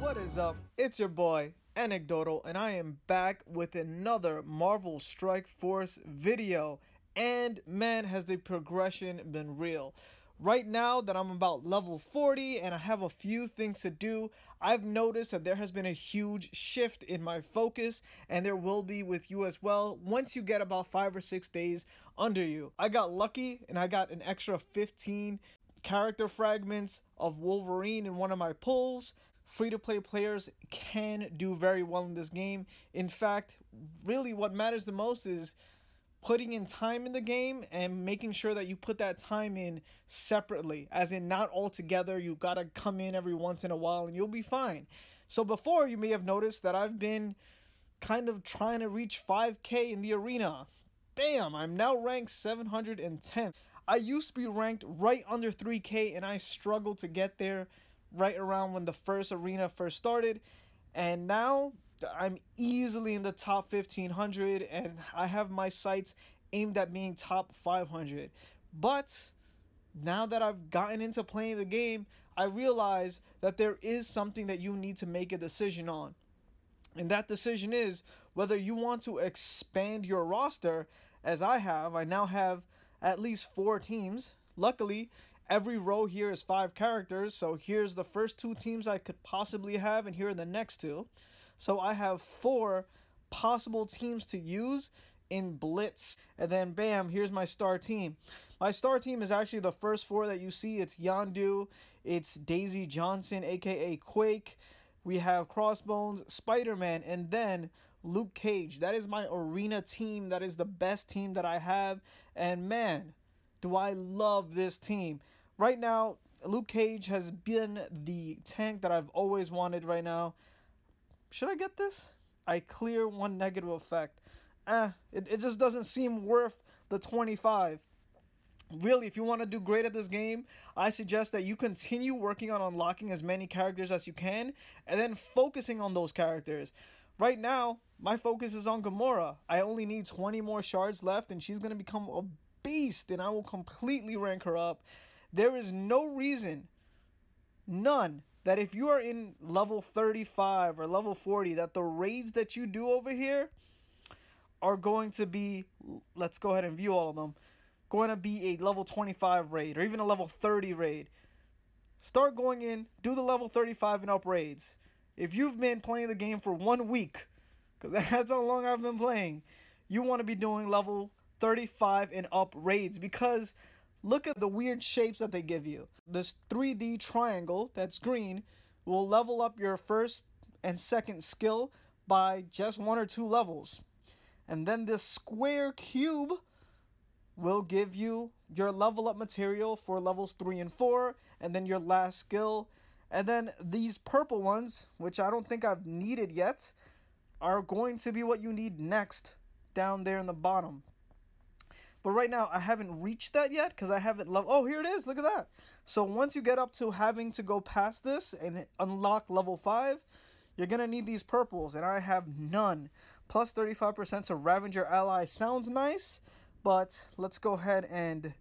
What is up? It's your boy, Anecdotal, and I am back with another Marvel Strike Force video. And man, has the progression been real. Right now that I'm about level 40 and I have a few things to do, I've noticed that there has been a huge shift in my focus, and there will be with you as well once you get about 5 or 6 days under you. I got lucky and I got an extra 15 character fragments of Wolverine in one of my pulls. Free-to-play players can do very well in this game. In fact, really what matters the most is putting in time in the game and making sure that you put that time in separately, as in not all together. You gotta come in every once in a while and you'll be fine. So before, you may have noticed that I've been kind of trying to reach 5k in the arena. Bam! I'm now ranked 710. I used to be ranked right under 3k and I struggled to get there right around when the first arena first started, and now I'm easily in the top 1500 and I have my sights aimed at being top 500. But now that I've gotten into playing the game, I realize that there is something that you need to make a decision on. And that decision is whether you want to expand your roster, as I have. I now have at least 4 teams. Luckily, every row here is 5 characters, so here's the first 2 teams I could possibly have, and here are the next 2. So I have 4 possible teams to use in Blitz, and then bam, here's my star team. My star team is actually the first 4 that you see. It's Yondu, it's Daisy Johnson, aka Quake, we have Crossbones, Spider-Man, and then Luke Cage. That is my arena team. That is the best team that I have, and man, do I love this team. Right now, Luke Cage has been the tank that I've always wanted right now. Should I get this? I clear 1 negative effect. It just doesn't seem worth the 25. Really, if you want to do great at this game, I suggest that you continue working on unlocking as many characters as you can, and then focusing on those characters. Right now, my focus is on Gamora. I only need 20 more shards left, and she's going to become a beast, and I will completely rank her up. There is no reason, none, that if you are in level 35 or level 40, that the raids that you do over here are going to be, let's go ahead and view all of them, going to be a level 25 raid or even a level 30 raid. Start going in, do the level 35 and up raids. If you've been playing the game for 1 week, because that's how long I've been playing, you want to be doing level 35 and up raids, because look at the weird shapes that they give you. This 3D triangle that's green will level up your first and second skill by just 1 or 2 levels. And then this square cube will give you your level up material for levels 3 and 4, and then your last skill. And then these purple ones, which I don't think I've needed yet, are going to be what you need next down there in the bottom. But right now, I haven't reached that yet because I haven't leveled. Oh, here it is. Look at that. So once you get up to having to go past this and unlock level 5, you're going to need these purples, and I have none. Plus 35% to Ravager ally sounds nice, but let's go ahead and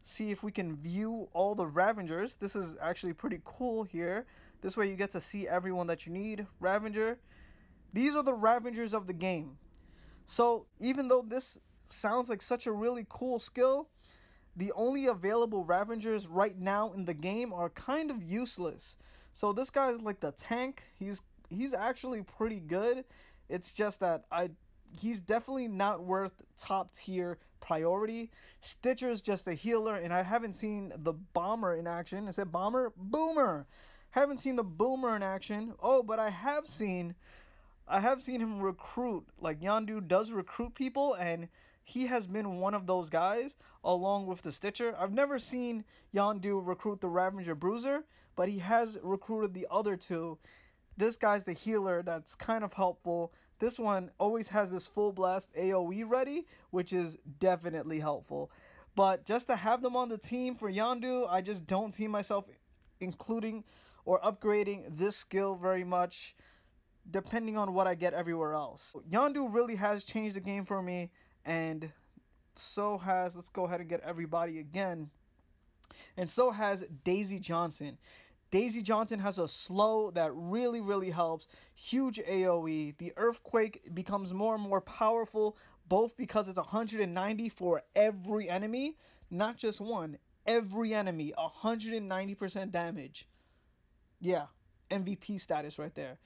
see if we can view all the Ravagers. This is actually pretty cool here. This way you get to see everyone that you need. Ravager. These are the Ravagers of the game. So even though this sounds like such a really cool skill, the only available Ravagers right now in the game are kind of useless. So this guy is like the tank. He's actually pretty good. It's just that he's definitely not worth top tier priority. Stitcher's just a healer, and I haven't seen the bomber in action. Is it bomber? Boomer. Haven't seen the boomer in action. Oh, but I have seen him recruit. Like, Yondu does recruit people, and he has been one of those guys along with the Stitcher. I've never seen Yondu recruit the Ravager Bruiser, but he has recruited the other 2. This guy's the healer that's kind of helpful. This one always has this full blast AoE ready, which is definitely helpful. But just to have them on the team for Yondu, I just don't see myself including or upgrading this skill very much, depending on what I get everywhere else. Yondu really has changed the game for me, and so has, let's go ahead and get everybody again, and so has Daisy Johnson. Daisy Johnson has a slow that really helps. Huge AoE. The Earthquake becomes more and more powerful, both because it's 190 for every enemy, not just one. Every enemy, 190% damage. Yeah, MVP status right there.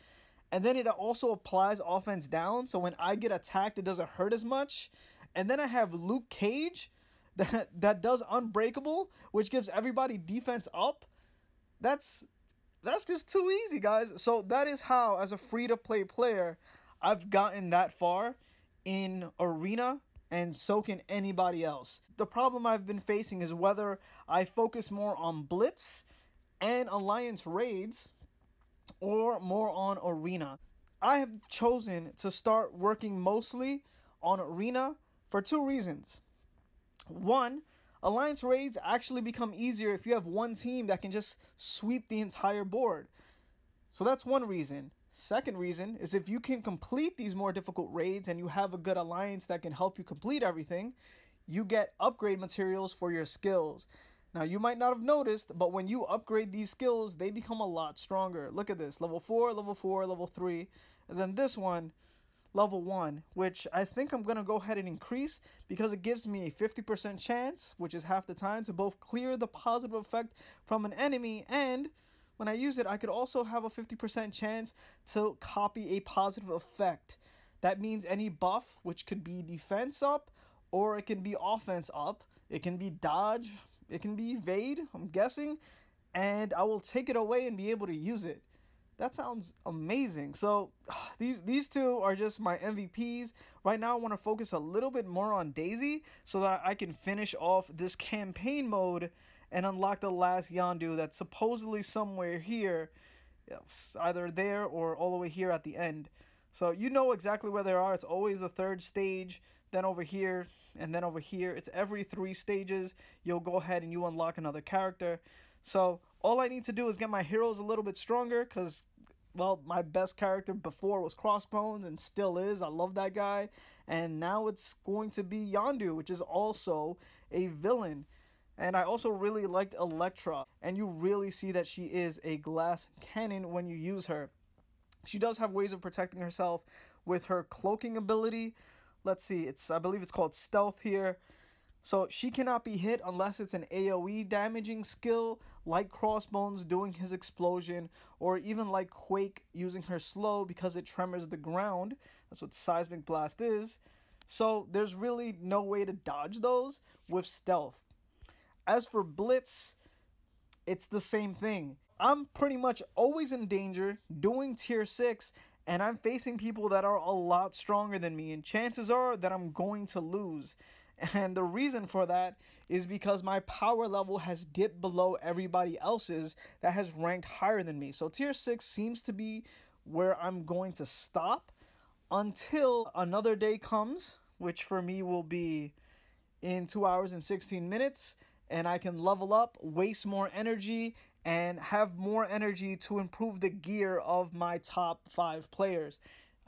And then it also applies offense down, so when I get attacked, it doesn't hurt as much. And then I have Luke Cage that does Unbreakable, which gives everybody defense up. That's just too easy, guys. So that is how, as a free-to-play player, I've gotten that far in Arena, and so can anybody else. The problem I've been facing is whether I focus more on Blitz and Alliance raids or more on Arena. I have chosen to start working mostly on Arena for two reasons. One, Alliance raids actually become easier if you have one team that can just sweep the entire board. So that's one reason. Second reason is if you can complete these more difficult raids and you have a good alliance that can help you complete everything, you get upgrade materials for your skills. Now, you might not have noticed, but when you upgrade these skills, they become a lot stronger. Look at this, level 4, level 4, level 3, and then this one, level 1, which I think I'm going to go ahead and increase because it gives me a 50% chance, which is half the time, to both clear the positive effect from an enemy, and when I use it, I could also have a 50% chance to copy a positive effect. That means any buff, which could be defense up, or it can be offense up, it can be dodge, it can be evade, I'm guessing, and I will take it away and be able to use it. That sounds amazing. So these two are just my MVPs. Right now I want to focus a little bit more on Daisy so that I can finish off this campaign mode and unlock the last Yondu that's supposedly somewhere here, either there or all the way here at the end. So you know exactly where they are. It's always the third stage, then over here, and then over here. It's every 3 stages. You'll go ahead and you unlock another character. So all I need to do is get my heroes a little bit stronger because, well, my best character before was Crossbones and still is. I love that guy. And now it's going to be Yondu, which is also a villain. And I also really liked ELEKTRA, and you really see that she is a glass cannon when you use her. She does have ways of protecting herself with her cloaking ability. Let's see, I believe it's called Stealth here. So she cannot be hit unless it's an AoE damaging skill, like Crossbones doing his explosion, or even like Quake using her slow because it tremors the ground. That's what Seismic Blast is. So there's really no way to dodge those with Stealth. As for Blitz, it's the same thing. I'm pretty much always in danger doing tier 6, and I'm facing people that are a lot stronger than me, and chances are that I'm going to lose. And the reason for that is because my power level has dipped below everybody else's that has ranked higher than me. So tier 6 seems to be where I'm going to stop until another day comes, which for me will be in 2 hours and 16 minutes. And I can level up, waste more energy, and have more energy to improve the gear of my top 5 players.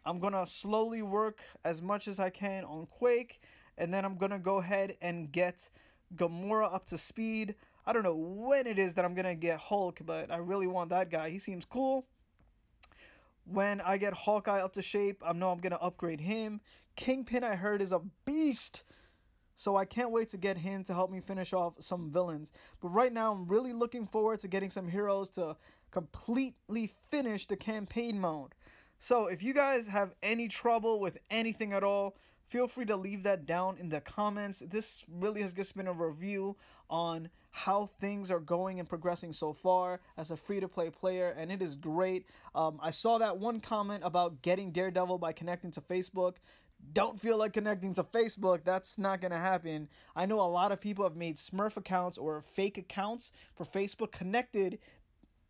I'm going to slowly work as much as I can on Quake, and then I'm going to go ahead and get Gamora up to speed. I don't know when it is that I'm going to get Hulk, but I really want that guy. He seems cool. When I get Hawkeye up to shape, I know I'm going to upgrade him. Kingpin, I heard, is a beast. So I can't wait to get him to help me finish off some villains. But right now, I'm really looking forward to getting some heroes to completely finish the campaign mode. So if you guys have any trouble with anything at all, feel free to leave that down in the comments. This really has just been a review on how things are going and progressing so far as a free-to-play player, and it is great. I saw that one comment about getting Daredevil by connecting to Facebook. Don't feel like connecting to Facebook. That's not gonna happen. I know a lot of people have made Smurf accounts or fake accounts for Facebook, connected,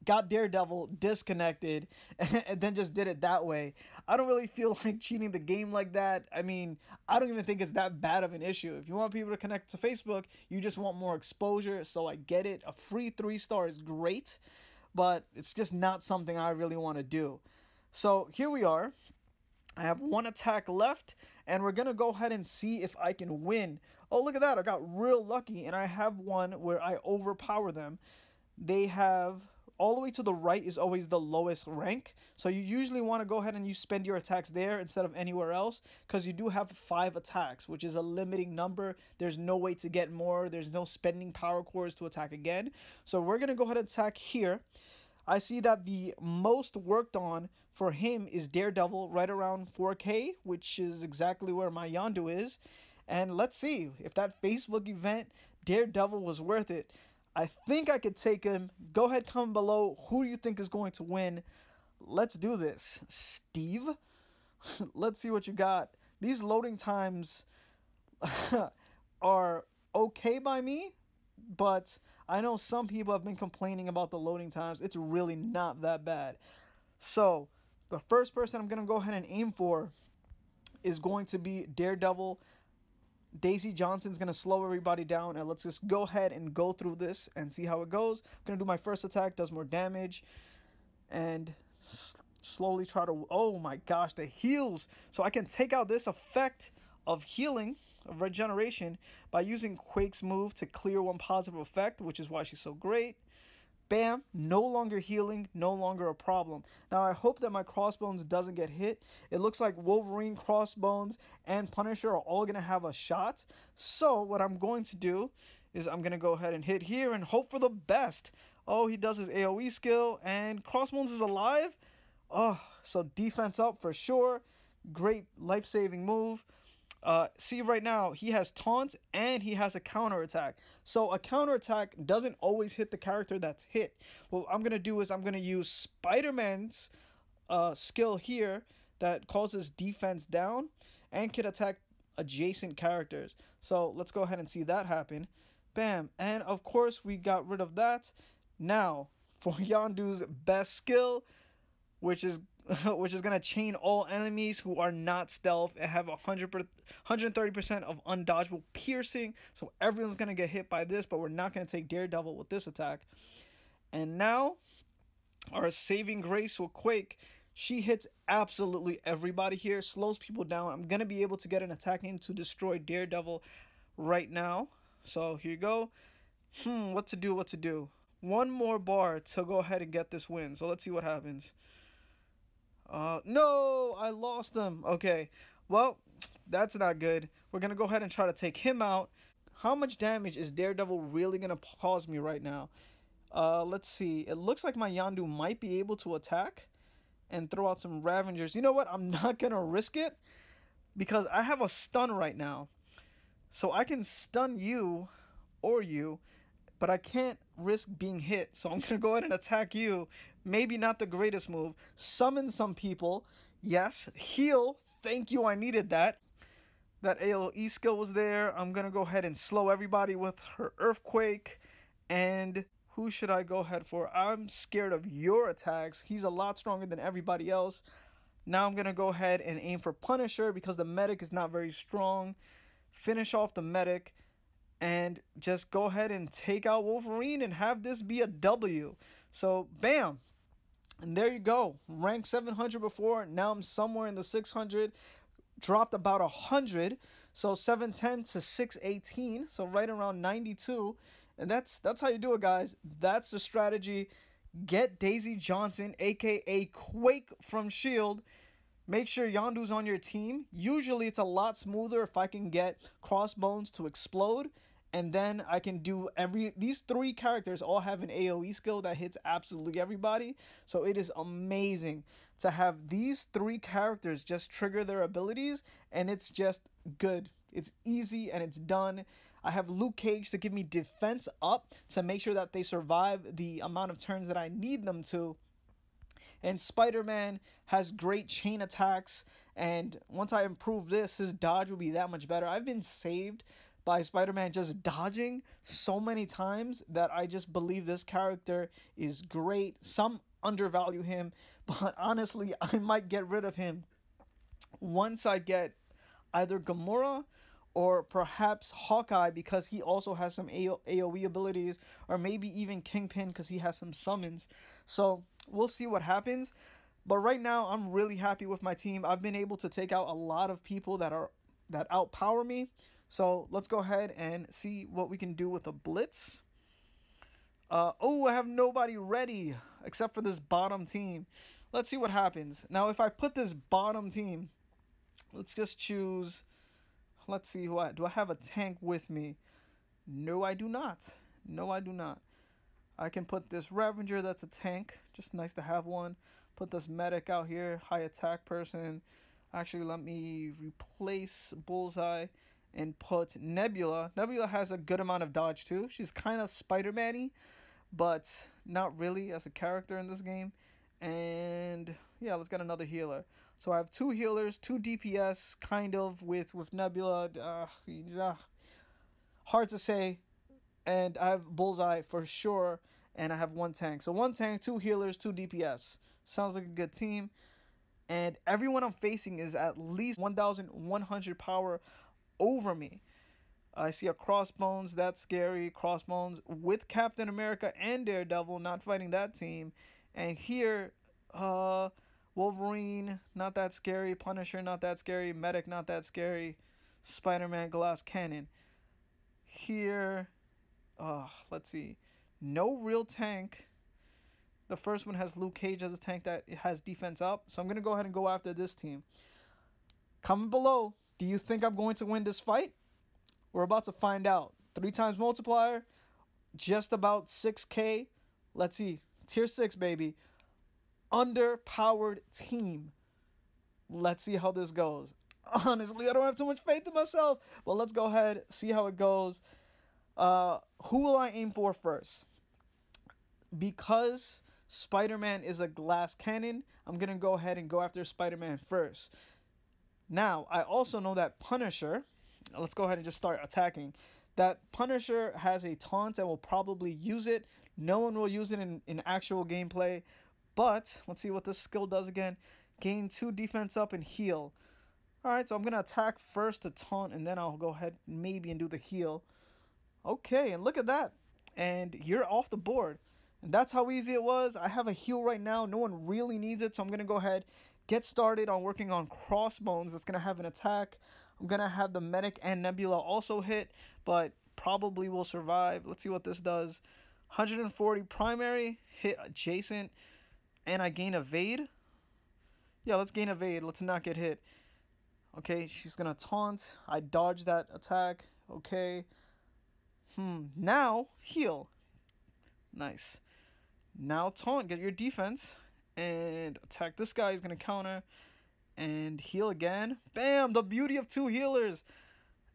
got Daredevil, disconnected, and then just did it that way. I don't really feel like cheating the game like that. I mean, I don't even think it's that bad of an issue. If you want people to connect to Facebook, you just want more exposure, so I get it. A free 3-star is great, but it's just not something I really want to do. So here we are. I have 1 attack left, and we're going to go ahead and see if I can win. Oh, look at that. I got real lucky, and I have one where I overpower them. They have all the way to the right is always the lowest rank. So you usually want to go ahead and you spend your attacks there instead of anywhere else, because you do have 5 attacks, which is a limiting number. There's no way to get more. There's no spending power cores to attack again. So we're going to go ahead and attack here. I see that the most worked on for him is Daredevil, right around 4K, which is exactly where my Yondu is. And let's see if that Facebook event Daredevil was worth it. I think I could take him. Go ahead, comment below who you think is going to win. Let's do this. Steve? Let's see what you got. These loading times are okay by me, but I know some people have been complaining about the loading times. It's really not that bad. So the first person I'm going to go ahead and aim for is going to be Daredevil. Daisy Johnson's going to slow everybody down, and let's just go ahead and go through this and see how it goes. I'm going to do my first attack, does more damage, and slowly try to, oh my gosh, the heals. So I can take out this effect of healing, of regeneration, by using Quake's move to clear one positive effect, which is why she's so great. Bam, no longer healing, no longer a problem. Now I hope that my Crossbones doesn't get hit. It looks like Wolverine, Crossbones, and Punisher are all going to have a shot. So what I'm going to do is I'm going to go ahead and hit here and hope for the best. Oh, he does his AoE skill, and Crossbones is alive. Oh, so defense up for sure. Great life-saving move. See right now, he has taunt and he has a counterattack. So a counterattack doesn't always hit the character that's hit. What I'm going to do is I'm going to use Spider-Man's skill here that causes defense down and can attack adjacent characters. So let's go ahead and see that happen. Bam. And of course, we got rid of that. Now, for Yondu's best skill, which is going to chain all enemies who are not stealth and have 130% of undodgeable piercing. So everyone's going to get hit by this, but we're not going to take Daredevil with this attack. And now, our saving grace will Quake. She hits absolutely everybody here, slows people down. I'm going to be able to get an attack in to destroy Daredevil right now. So here you go. What to do? One more bar to go ahead and get this win. So let's see what happens. No, I lost him. Okay, well, that's not good. We're gonna go ahead and try to take him out. How much damage is Daredevil really gonna cause me right now? Let's see. It looks like my Yondu might be able to attack and throw out some Ravagers. You know what? I'm not gonna risk it because I have a stun right now. So I can stun you or you, but I can't risk being hit. So I'm gonna go ahead and attack you. Maybe not the greatest move. Summon some people. Yes. Heal. Thank you. I needed that. That AoE skill was there. I'm going to go ahead and slow everybody with her Earthquake. And who should I go ahead for? I'm scared of your attacks. He's a lot stronger than everybody else. Now I'm going to go ahead and aim for Punisher because the medic is not very strong. Finish off the medic. And just go ahead and take out Wolverine and have this be a W. So, bam. And there you go. Rank 700 before. Now I'm somewhere in the 600. Dropped about 100. So 710 to 618. So right around 92. And that's how you do it, guys. That's the strategy. Get Daisy Johnson, aka Quake from S.H.I.E.L.D. Make sure Yondu's on your team. Usually it's a lot smoother if I can get Crossbones to explode. And then I can do these 3 characters all have an AoE skill that hits absolutely everybody. So it is amazing to have these 3 characters just trigger their abilities. And it's just good. It's easy and it's done. I have Luke Cage to give me defense up to make sure that they survive the amount of turns that I need them to. And Spider-Man has great chain attacks. And once I improve this, his dodge will be that much better. I've been saved by Spider-Man just dodging so many times that I just believe this character is great. Some undervalue him, but honestly, I might get rid of him once I get either Gamora or perhaps Hawkeye because he also has some AoE abilities, or maybe even Kingpin because he has some summons. So we'll see what happens. But right now, I'm really happy with my team. I've been able to take out a lot of people that outpower me. So let's go ahead and see what we can do with a blitz. Oh, I have nobody ready except for this bottom team. Let's see what happens. Now, if I put this bottom team, let's just choose. Let's see who do I have a tank with me? No, I do not. No, I do not. I can put this Ravager, that's a tank. Just nice to have one. Put this medic out here, high attack person. Actually, let me replace Bullseye and put Nebula. Nebula has a good amount of dodge too. She's kind of Spider-Man-y, but not really as a character in this game. And yeah, let's get another healer. So I have 2 healers, 2 DPS, kind of with Nebula. Hard to say. And I have Bullseye for sure, and I have 1 tank. So 1 tank, 2 healers, 2 DPS. Sounds like a good team. And everyone I'm facing is at least 1,100 power over me. I see a Crossbones, that's scary. Crossbones with Captain America and Daredevil, not fighting that team. And here, Wolverine, not that scary. Punisher, not that scary. Medic, not that scary. Spider-Man, Glass Cannon. Here, let's see. No real tank. The first one has Luke Cage as a tank that has defense up. So I'm going to go ahead and go after this team. Comment below. Do you think I'm going to win this fight? We're about to find out. 3 times multiplier. Just about 6K. Let's see. Tier 6, baby. Underpowered team. Let's see how this goes. Honestly, I don't have too much faith in myself. But let's go ahead. See how it goes. Who will I aim for first? Because Spider-Man is a glass cannon, I'm going to go ahead and go after Spider-Man first. Now, I also know that Punisher, let's go ahead and just start attacking. That Punisher has a taunt and will probably use it. No one will use it in actual gameplay. But, let's see what this skill does again. Gain 2 defense up and heal. Alright, so I'm going to attack first to taunt, and then I'll go ahead maybe and do the heal. Okay, and look at that. And you're off the board. And that's how easy it was. I have a heal right now. No one really needs it. So I'm going to go ahead, get started on working on Crossbones. That's going to have an attack. I'm going to have the Medic and Nebula also hit, but probably will survive. Let's see what this does. 140 primary, hit adjacent, and I gain evade. Yeah, let's gain evade. Let's not get hit. Okay, she's going to taunt. I dodge that attack. Okay. Now, heal. Nice. Now taunt, get your defense, and attack this guy. He's going to counter, and heal again. Bam! The beauty of 2 healers.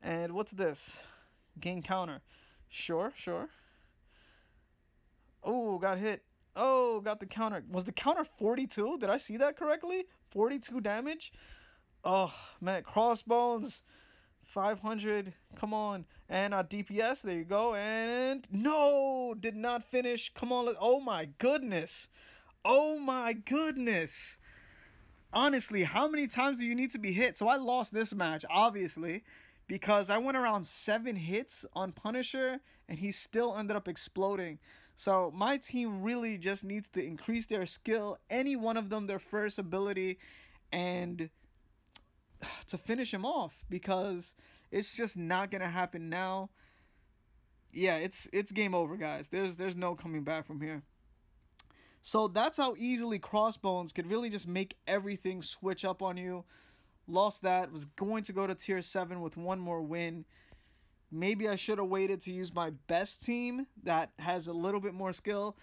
And what's this? Gain counter. Sure. Oh, got hit. Oh, got the counter. Was the counter 42? Did I see that correctly? 42 damage? Oh, man. Crossbones. 500. Come on. And DPS. There you go. And no, did not finish. Come on. Oh my goodness. Oh my goodness. Honestly, how many times do you need to be hit? So I lost this match, obviously, because I went around 7 hits on Punisher and he still ended up exploding. So my team really just needs to increase their skill, any one of them, their first ability, and to finish him off, because it's just not gonna happen now. Yeah, it's game over, guys. There's no coming back from here. So that's how easily Crossbones could really just make everything switch up on you. Lost that. Was going to go to tier 7 with 1 more win. Maybe I should have waited to use my best team that has a little bit more skill.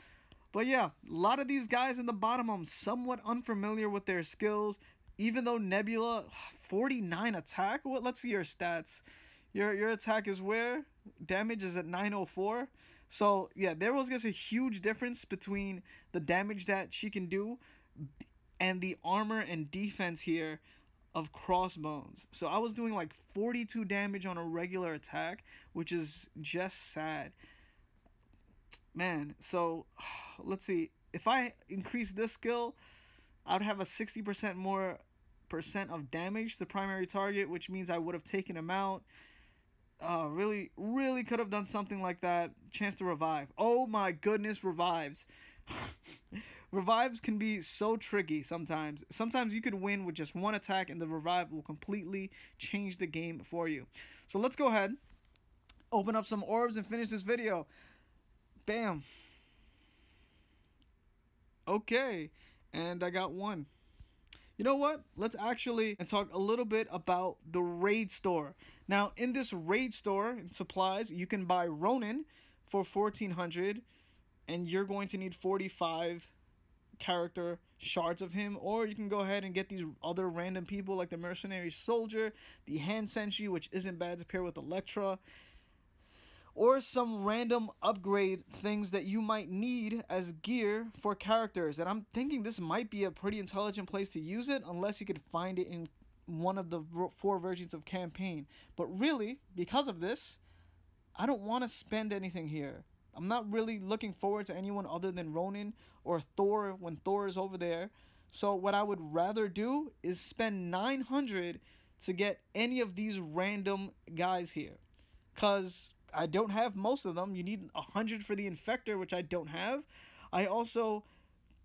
But yeah, a lot of these guys in the bottom, I'm somewhat unfamiliar with their skills. Even though Nebula, 49 attack? What? Let's see your stats. Your attack is where? Damage is at 904. So, yeah, there was just a huge difference between the damage that she can do and the armor and defense here of Crossbones. So, I was doing like 42 damage on a regular attack, which is just sad. Man, so, let's see. If I increase this skill, I would have a 60% more of damage to the primary target, which means I would have taken him out. Really could have done something like that. Chance to revive. Oh my goodness, revives. Revives can be so tricky sometimes. Sometimes you could win with just 1 attack and the revive will completely change the game for you. So let's go ahead, open up some orbs and finish this video. Bam. Okay, and I got one. You know what? Let's actually talk a little bit about the raid store. Now, in this raid store in supplies, you can buy Ronin for 1400, and you're going to need 45 character shards of him, or you can go ahead and get these other random people like the mercenary soldier, the hand sentry, which isn't bad to pair with ELEKTRA, or some random upgrade things that you might need as gear for characters. And I'm thinking this might be a pretty intelligent place to use it, unless you could find it in one of the 4 versions of campaign. But really, because of this, I don't want to spend anything here. I'm not really looking forward to anyone other than Ronin or Thor when Thor is over there. So what I would rather do is spend 900 to get any of these random guys here, because I don't have most of them. You need 100 for the Infector, which I don't have. I also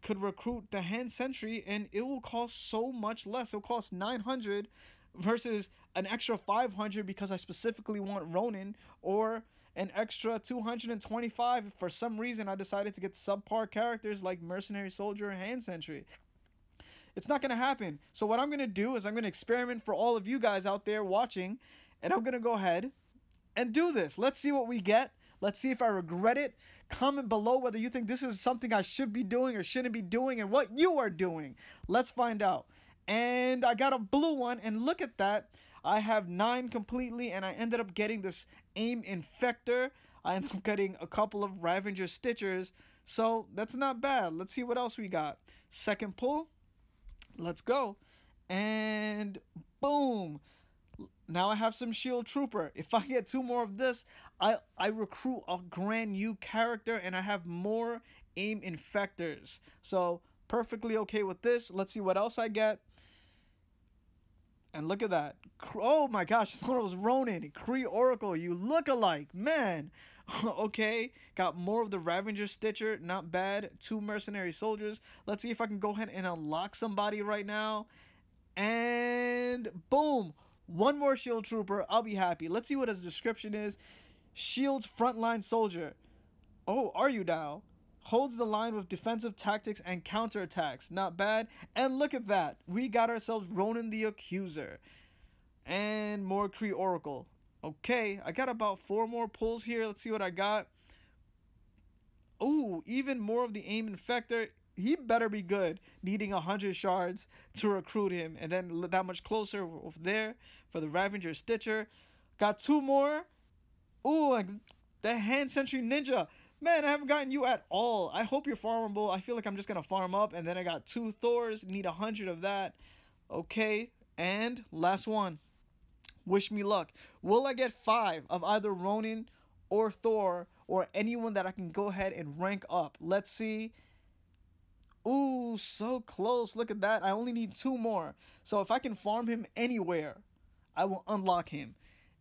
could recruit the Hand Sentry, and it will cost so much less. It'll cost 900 versus an extra 500 because I specifically want Ronin, or an extra 225 if for some reason I decided to get subpar characters like Mercenary Soldier and Hand Sentry. It's not going to happen. So what I'm going to do is I'm going to experiment for all of you guys out there watching, and I'm going to go ahead and do this. Let's see what we get. Let's see if I regret it. Comment below whether you think this is something I should be doing or shouldn't be doing, and what you are doing. Let's find out. And I got a blue one, and look at that. I have 9 completely, and I ended up getting this AIM Infector. I ended up getting a couple of Ravager Stitchers, so that's not bad. Let's see what else we got. Second pull. Let's go. And boom. Now I have some Shield Trooper. If I get 2 more of this, I recruit a brand new character, and I have more AIM Infectors. So perfectly okay with this. Let's see what else I get. And look at that. Oh my gosh, I thought it was Ronin. Kree Oracle, you look alike. Man. Okay, got more of the Ravager Stitcher. Not bad. 2 mercenary soldiers. Let's see if I can go ahead and unlock somebody right now. And boom. 1 more Shield Trooper. I'll be happy. Let's see what his description is. Shield's frontline soldier. Oh, are you now? Holds the line with defensive tactics and counterattacks. Not bad. And look at that. We got ourselves Ronin the Accuser. And more Kree Oracle. Okay, I got about 4 more pulls here. Let's see what I got. Ooh, even more of the AIM Infector. He better be good, needing 100 shards to recruit him. And then that much closer over there for the Ravager Stitcher. Got 2 more. Ooh, the Hand Sentry Ninja. Man, I haven't gotten you at all. I hope you're farmable. I feel like I'm just going to farm up. And then I got 2 Thors. Need 100 of that. Okay. And last one. Wish me luck. Will I get 5 of either Ronin or Thor, or anyone that I can go ahead and rank up? Let's see. Ooh, so close. Look at that. I only need 2 more. So if I can farm him anywhere, I will unlock him.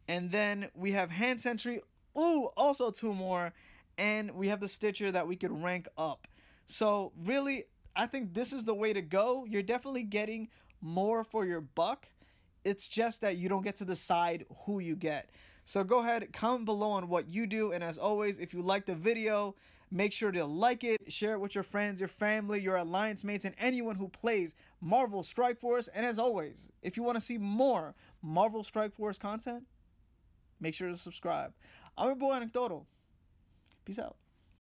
And then we have Hand Sentry. Ooh, also 2 more. And we have the Stitcher that we could rank up. So really, I think this is the way to go. You're definitely getting more for your buck. It's just that you don't get to decide who you get. So go ahead, comment below on what you do. And as always, if you like the video, make sure to like it, share it with your friends, your family, your alliance mates, and anyone who plays Marvel Strike Force. And as always, if you want to see more Marvel Strike Force content, make sure to subscribe. I'm your boy Anecdotal. Peace out.